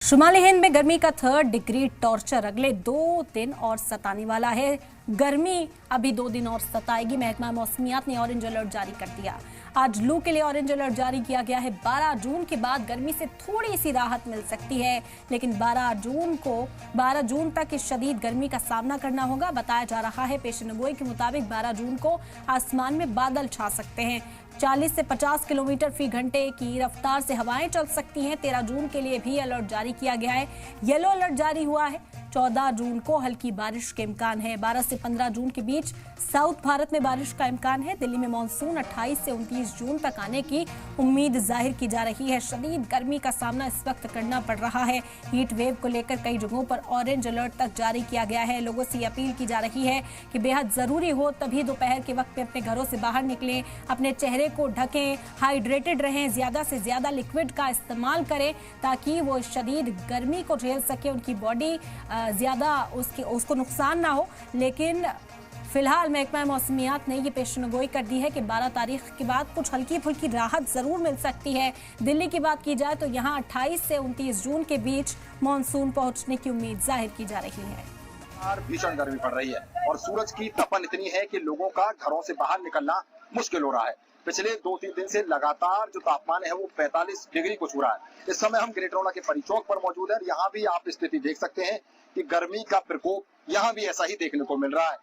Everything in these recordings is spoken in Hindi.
शुमाली हिंद में गर्मी का 3rd डिग्री टॉर्चर अगले 2 दिन और सताने वाला है। गर्मी अभी 2 दिन और सताएगी। महकमा मौसमियात ने ऑरेंज अलर्ट जारी कर दिया। आज लू के लिए ऑरेंज अलर्ट जारी किया गया है। 12 जून के बाद गर्मी से थोड़ी सी राहत मिल सकती है, लेकिन 12 जून तक इस शदीद गर्मी का सामना करना होगा। बताया जा रहा है पेशेनगोई के मुताबिक 12 जून को आसमान में बादल छा सकते हैं। 40 से 50 किलोमीटर फी घंटे की रफ्तार से हवाएं चल सकती हैं। 13 जून के लिए भी अलर्ट जारी किया गया है। येलो अलर्ट जारी हुआ है। 14 जून को हल्की बारिश के इम्कान है। 12 से 15 जून के बीच साउथ भारत में बारिश का इम्कान है। दिल्ली में मानसून 28 से 29 जून तक आने की उम्मीद जाहिर की जा रही है। शदीद गर्मी का सामना इस वक्त करना पड़ रहा है। हीट वेव को लेकर कई जगहों पर ऑरेंज अलर्ट तक जारी किया गया है। लोगों से अपील की जा रही है कि बेहद जरूरी हो तभी दोपहर के वक्त में अपने घरों से बाहर निकलें, अपने चेहरे को ढकें, हाइड्रेटेड रहें, ज्यादा से ज्यादा लिक्विड का इस्तेमाल करें ताकि वो शदीद गर्मी को झेल सके, उनकी बॉडी ज्यादा उसको नुकसान ना हो। लेकिन फिलहाल महकमा मौसमियात ने ये पेशेनगोई कर दी है कि 12 तारीख के बाद कुछ हल्की फुल्की राहत जरूर मिल सकती है। दिल्ली की बात की जाए तो यहाँ 28 से 29 जून के बीच मानसून पहुंचने की उम्मीद जाहिर की जा रही है। भीषण गर्मी पड़ रही है और सूरज की तपन इतनी है कि लोगों का घरों से बाहर निकलना मुश्किल हो रहा है। पिछले 2-3 दिन से लगातार जो तापमान है वो 45 डिग्री को छू रहा है। इस समय हम गिरेटरोला के परी चौक पर मौजूद है। यहाँ भी आप स्थिति देख सकते हैं कि गर्मी का प्रकोप यहाँ भी ऐसा ही देखने को मिल रहा है।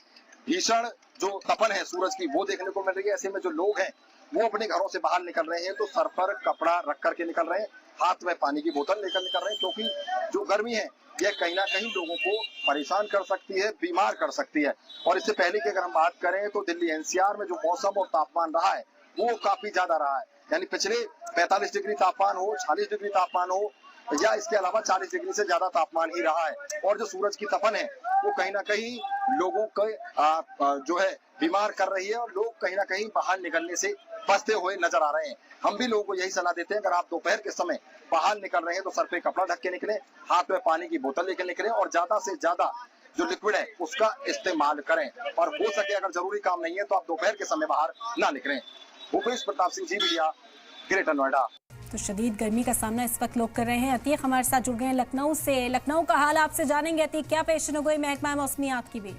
भीषण जो तपन है सूरज की वो देखने को मिल रही है। ऐसे में जो लोग हैं वो अपने घरों से बाहर निकल रहे हैं तो सर पर कपड़ा रख करके निकल रहे हैं, हाथ में पानी की बोतल लेकर निकल रहे हैं, क्योंकि जो गर्मी है यह कहीं ना कहीं लोगों को परेशान कर सकती है, बीमार कर सकती है। और इससे पहले की अगर हम बात करें तो दिल्ली एनसीआर में जो मौसम और तापमान रहा है वो काफी ज्यादा रहा है। यानी पिछले 45 डिग्री तापमान हो, 40 डिग्री तापमान हो या इसके अलावा 40 डिग्री से ज्यादा तापमान ही रहा है। और जो सूरज की तपन है वो कहीं ना कहीं लोगों को जो है बीमार कर रही है और लोग कहीं ना कहीं बाहर निकलने से बचते हुए नजर आ रहे हैं। हम भी लोगों को यही सलाह देते हैं, अगर आप दोपहर के समय बाहर निकल रहे हैं तो सर पे कपड़ा ढक के निकले, हाथ में पानी की बोतल लेकर निकले और ज्यादा से ज्यादा जो लिक्विड है उसका इस्तेमाल करें। और हो सके अगर जरूरी काम नहीं है तो आप दोपहर के समय बाहर ना निकलें। भूपेश प्रताप सिंह, जी मीडिया, ग्रेटर नोएडा। तो शदीद गर्मी का सामना इस वक्त लोग कर रहे हैं। अतीक हमारे साथ जुड़ गए हैं लखनऊ से। लखनऊ का हाल आपसे जानेंगे। अतीक, क्या पेशेनगोई महकमा मौसमियात की भी?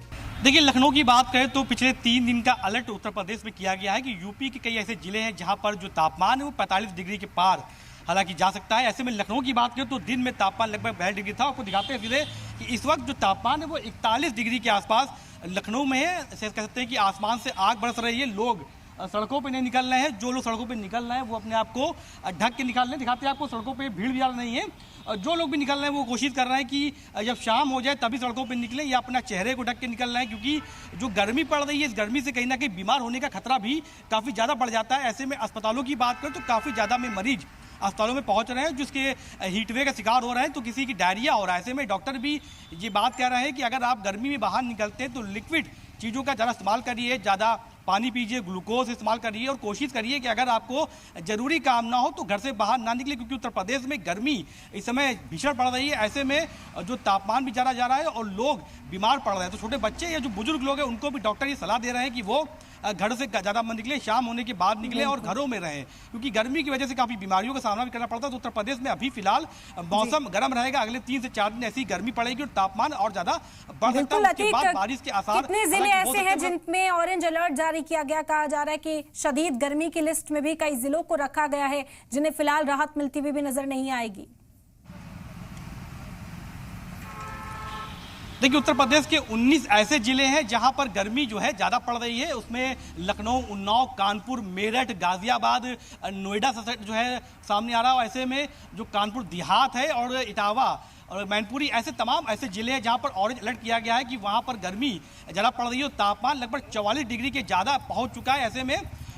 देखिए, लखनऊ की बात करें तो पिछले 3 दिन का अलर्ट उत्तर प्रदेश में किया गया है कि यूपी के कई ऐसे जिले हैं जहां पर जो तापमान है वो 45 डिग्री के पार हालांकि जा सकता है। ऐसे में लखनऊ की बात करें तो दिन में तापमान लगभग 42 डिग्री था। आपको दिखाते हैं सीधे कि इस वक्त जो तापमान है वो 41 डिग्री के आसपास लखनऊ में है। कह सकते हैं कि आसमान से आग बरस रही है। लोग सड़कों पे नहीं निकल रहे हैं। जो लोग सड़कों पे निकल रहे हैं वो अपने आप को ढक के निकाल रहे हैं। दिखाते हैं आपको, सड़कों पे भीड़ भी नहीं है। जो लोग भी निकल रहे हैं वो कोशिश कर रहे हैं कि जब शाम हो जाए तभी सड़कों पे निकलें या अपना चेहरे को ढक के निकल रहे हैं, क्योंकि जो गर्मी पड़ रही है इस गर्मी से कहीं ना कहीं बीमार होने का खतरा भी काफ़ी ज़्यादा बढ़ जाता है। ऐसे में अस्पतालों की बात करें तो काफ़ी ज़्यादा में मरीज अस्पतालों में पहुंच रहे हैं जिसके हीटवे का शिकार हो रहे हैं, तो किसी की डायरिया हो रहा है। ऐसे में डॉक्टर भी ये बात कह रहे हैं कि अगर आप गर्मी में बाहर निकलते हैं तो लिक्विड चीज़ों का ज़्यादा इस्तेमाल करिए, ज़्यादा पानी पीजिए, ग्लूकोज इस्तेमाल करिए और कोशिश करिए कि अगर आपको जरूरी काम ना हो तो घर से बाहर ना निकले, क्योंकि उत्तर प्रदेश में गर्मी इस समय भीषण पड़ रही है। ऐसे में जो तापमान भी ज़्यादा जा रहा है और लोग बीमार पड़ रहे हैं, तो छोटे बच्चे या जो बुजुर्ग लोग हैं उनको भी डॉक्टर ये सलाह दे रहे हैं कि वो घर से ज़्यादा मत निकले, शाम होने के बाद निकले और घरों में रहें, क्योंकि गर्मी की वजह से काफ़ी बीमारियों का सामना भी करना पड़ता है। तो उत्तर प्रदेश में अभी फिलहाल मौसम गर्म रहेगा। अगले 3 से 4 दिन ऐसी गर्मी पड़ेगी और तापमान और ज़्यादा बढ़ सकता है। उसके बाद बारिश के आसार। कितने जिले ऐसे हैं जिनमें ऑरेंज अलर्ट जारी किया गया? कहा जा रहा है कि शदीद गर्मी की लिस्ट में भी कई जिलों को रखा गया है जिन्हें फिलहाल राहत मिलती हुई भी नजर नहीं आएगी। देखिए, उत्तर प्रदेश के 19 ऐसे जिले हैं जहां पर गर्मी जो है ज़्यादा पड़ रही है। उसमें लखनऊ, उन्नाव, कानपुर, मेरठ, गाजियाबाद, नोएडा जो है सामने आ रहा है। ऐसे में जो कानपुर देहात है और इटावा और मैनपुरी, ऐसे तमाम ऐसे जिले हैं जहां पर ऑरेंज अलर्ट किया गया है कि वहां पर गर्मी ज़्यादा पड़ रही है। तापमान लगभग 44 डिग्री के ज़्यादा पहुँच चुका है। ऐसे में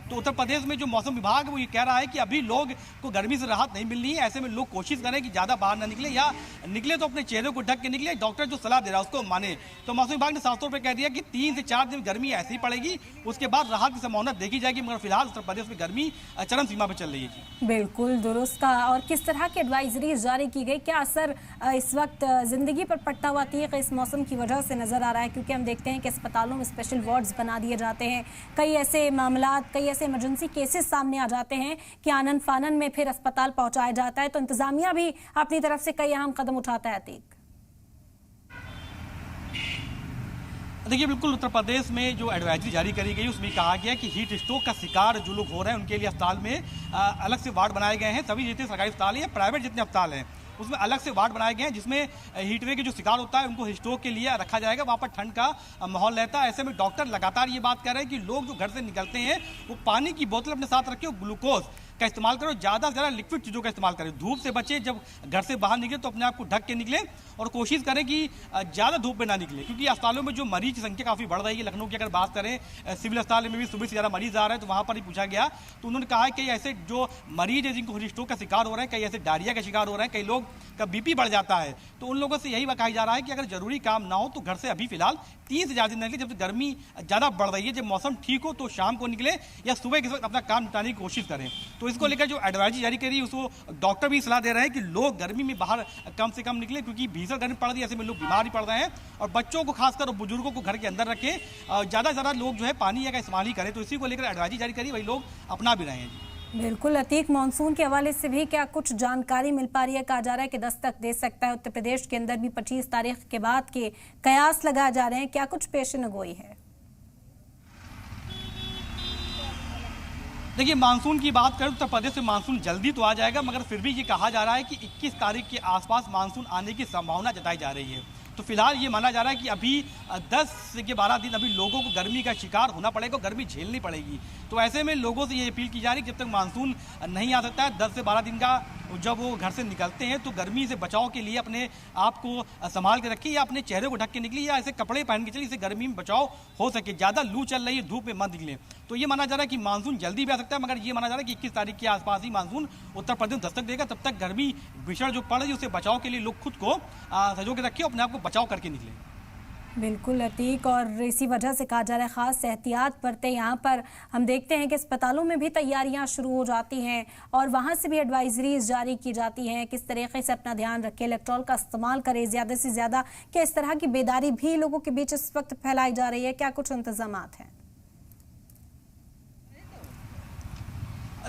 तो उत्तर प्रदेश में जो मौसम विभाग है वो ये कह रहा है कि अभी लोग को गर्मी से राहत नहीं मिल रही है। ऐसे में लोग कोशिश करें कि ज़्यादा बाहर ना निकले या निकले तो अपने चेहरे को ढक के निकले। डॉक्टर जो सलाह दे रहा है उसको माने। तो मौसम विभाग ने साफ तौर पर कह दिया कि 3 से 4 दिन गर्मी ऐसी ही पड़ेगी, उसके बाद राहत की संभावना देखी जाएगी। मगर फिलहाल उत्तर प्रदेश में गर्मी चरम सीमा पर चल रही है। जी बिल्कुल दुरुस्त कहा। और किस तरह की एडवाइजरी जारी की गई, क्या असर इस वक्त जिंदगी पर पड़ता हुआ तीख इस मौसम की वजह से नजर आ रहा है? क्योंकि हम देखते हैं कि अस्पतालों में स्पेशल वार्ड्स बना दिए जाते हैं। कई ऐसे मामला, कई ऐसे इमरजेंसी केसेस सामने आ जाते हैं कि आनन फानन में फिर अस्पताल पहुंचाया जाता है, तो इंतजामिया भी अपनी तरफ से कई अहम कदम उठाता है। अतीक, देखिए, बिल्कुल उत्तर प्रदेश में जो एडवाइजरी जारी करी गई उसमें कहा गया कि हीट स्ट्रोक का शिकार जो लोग हो रहे हैं उनके लिए अस्पताल में अलग से वार्ड बनाए गए हैं। सभी जितने सरकारी अस्पताल हैं या प्राइवेट जितने अस्पताल हैं उसमें अलग से वार्ड बनाए गए हैं, जिसमें हीटवे के जो शिकार होता है उनको स्ट्रोक के लिए रखा जाएगा। वहाँ पर ठंड का माहौल रहता है। ऐसे में डॉक्टर लगातार ये बात कर रहे हैं कि लोग जो घर से निकलते हैं वो पानी की बोतल अपने साथ रखें और ग्लूकोज का इस्तेमाल करो, ज़्यादा से ज़्यादा लिक्विड चीज़ों का इस्तेमाल करें। धूप से बचे, जब घर से बाहर निकले तो अपने आप को ढक के निकले और कोशिश करें कि ज़्यादा धूप में ना निकले, क्योंकि अस्पतालों में जो मरीज की संख्या काफ़ी बढ़ रही है। लखनऊ की अगर बात करें, सिविल अस्पताल में भी सुबह से ज़्यादा मरीज आ रहे हैं, तो वहाँ पर ही पूछा गया तो उन्होंने कहा है कि ऐसे जो मरीज है जिनको स्ट्रोक का शिकार हो रहे हैं, कई ऐसे डायरिया का शिकार हो रहे हैं, कई लोग का बीपी बढ़ जाता है, तो उन लोगों से यही कहा जा रहा है कि अगर जरूरी काम ना हो तो घर से अभी फिलहाल 3 से ज़्यादा दिन निकले। जब गर्मी ज़्यादा बढ़ रही है, जब मौसम ठीक हो तो शाम को निकले या सुबह के वक्त अपना काम निपटाने की कोशिश करें। तो इसको लेकर जो एडवाइजरी जारी करी उसको डॉक्टर भी सलाह दे रहे हैं कि लोग गर्मी में बाहर कम से कम निकले, क्योंकि भीषण गर्मी पड़ रही है। ऐसे में लोग बीमार ही पड़ रहे हैं और बच्चों को खासकर और बुजुर्गों को घर के अंदर रखें। ज़्यादा से ज़्यादा लोग जो है पानी का इस्तेमाल ही करें। तो इसी को लेकर एडवाइजरी जारी करी, वही लोग अपना भी रहे हैं। बिल्कुल अतीक, मानसून के हवाले से भी क्या कुछ जानकारी मिल पा रही है? कहा जा रहा है कि दस्तक दे सकता है उत्तर प्रदेश के अंदर भी 25 तारीख के बाद के कयास लगाए जा रहे हैं, क्या कुछ पेशेनगोई है? देखिए, मानसून की बात करें तो उत्तर प्रदेश में मानसून जल्दी तो आ जाएगा, मगर फिर भी ये कहा जा रहा है कि 21 तारीख के आसपास मानसून आने की संभावना जताई जा रही है। तो फिलहाल ये माना जा रहा है कि अभी 10 से 12 दिन अभी लोगों को गर्मी का शिकार होना पड़ेगा, गर्मी झेलनी पड़ेगी। तो ऐसे में लोगों से ये अपील की जा रही है कि जब तक मानसून नहीं आ सकता है, 10 से 12 दिन का जब वो घर से निकलते हैं तो गर्मी से बचाव के लिए अपने आप को संभाल के रखिए, या अपने चेहरे को ढक के निकलिए, या ऐसे कपड़े पहन के चलिए इससे गर्मी में बचाव हो सके। ज़्यादा लू चल रही है, धूप में मत निकले। तो ये माना जा रहा है कि मानसून जल्दी भी आ सकता है, मगर ये माना जा रहा है कि 21 तारीख के आसपास ही मानसून उत्तर प्रदेश दस्तक देगा। तब तक गर्मी भीषण जो पड़ रही है उससे बचाव के लिए लोग खुद को सजो के रखिए, अपने आप को बचाव करके निकले। बिल्कुल अतीक, और इसी वजह से कहा जा रहा है खास एहतियात बरते। यहाँ पर हम देखते हैं कि अस्पतालों में भी तैयारियां शुरू हो जाती हैं और वहाँ से भी एडवाइजरीज जारी की जाती हैं किस तरीके से अपना ध्यान रखें, इलेक्ट्रॉल का इस्तेमाल करें ज़्यादा से ज़्यादा। क्या इस तरह की बेदारी भी लोगों के बीच इस वक्त फैलाई जा रही है? क्या कुछ इंतजामात हैं?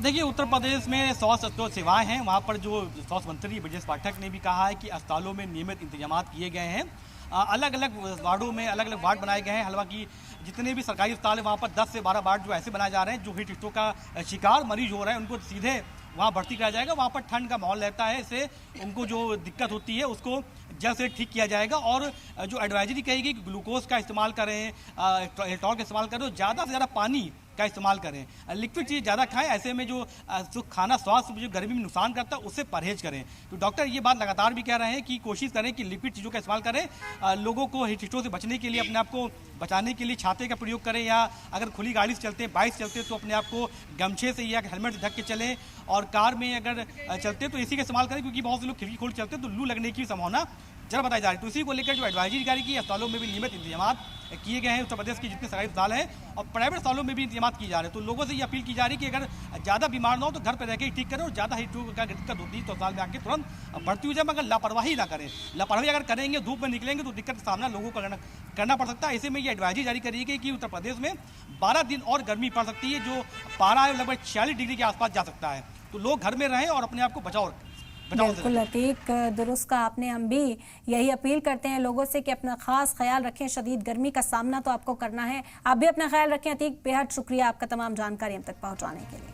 देखिए, उत्तर प्रदेश में स्वास्थ्य सेवाएं हैं, वहाँ पर जो स्वास्थ्य मंत्री ब्रजेश पाठक ने भी कहा है कि अस्पतालों में नियमित इंतजाम किए गए हैं। अलग अलग वार्डों में अलग अलग वार्ड बनाए गए हैं। हालांकि जितने भी सरकारी अस्पताल हैं वहाँ पर 10 से 12 वार्ड जो ऐसे बनाए जा रहे हैं जो हीट स्ट्रोक का शिकार मरीज हो रहे हैं उनको सीधे वहाँ भर्ती कराया जाएगा। वहाँ पर ठंड का माहौल रहता है, इससे उनको जो दिक्कत होती है उसको जल्द से ठीक किया जाएगा। और जो एडवाइजरी कही गई कि ग्लूकोज का इस्तेमाल करें, इलेक्ट्रॉल का इस्तेमाल करें, ज़्यादा से ज़्यादा पानी का इस्तेमाल करें, लिक्विड चीज़ ज़्यादा खाएं। ऐसे में जो खाना स्वास्थ्य जो गर्मी में नुकसान करता है उससे परहेज करें। तो डॉक्टर ये बात लगातार भी कह रहे हैं कि कोशिश करें कि लिक्विड चीज़ों का इस्तेमाल करें। लोगों को हीट स्ट्रोक से बचने के लिए, अपने आप को बचाने के लिए छाते का प्रयोग करें, या अगर खुली गाड़ी से चलते हैं, बाइक से चलते हैं तो अपने आप को गमछे से या हेलमेट से ढक के चलें। और कार में अगर चलते हैं तो इसी का इस्तेमाल करें, क्योंकि बहुत से लोग खिड़की खोल चलते हैं तो लू लगने की संभावना जरा बताई जा रही है। तो इसी को लेकर जो एडवाइजरी जारी की, अस्पतालों में भी नियमित इंतजाम किए गए हैं। उत्तर प्रदेश के जितने सरकारी अस्पताल हैं और प्राइवेट अस्पतालों में भी इंतजाम किए जा रहे हैं। तो लोगों से ये अपील की जा रही है कि अगर ज़्यादा बीमार ना हो तो घर पर रहकर ही ठीक करें, और ज़्यादा हीट का दिक्कत होती है तो अस्पताल में आके तुरंत भर्ती हो जाए, मगर लापरवाही ना करें। लापरवाही अगर करेंगे, धूप में निकलेंगे तो दिक्कत का सामना लोगों को करना पड़ सकता है। ऐसे में ये एडवाइजरी जारी करी गई कि उत्तर प्रदेश में 12 दिन और गर्मी पड़ सकती है, जो पारा है लगभग 46 डिग्री के आसपास जा सकता है। तो लोग घर में रहें और अपने आप को बचाओ। बिल्कुल अतीक, दुरुस्त कहा आपने। हम भी यही अपील करते हैं लोगों से कि अपना खास ख्याल रखें। शदीद गर्मी का सामना तो आपको करना है, आप भी अपना ख्याल रखें। अतीक, बेहद शुक्रिया आपका तमाम जानकारी हम तक पहुंचाने के लिए।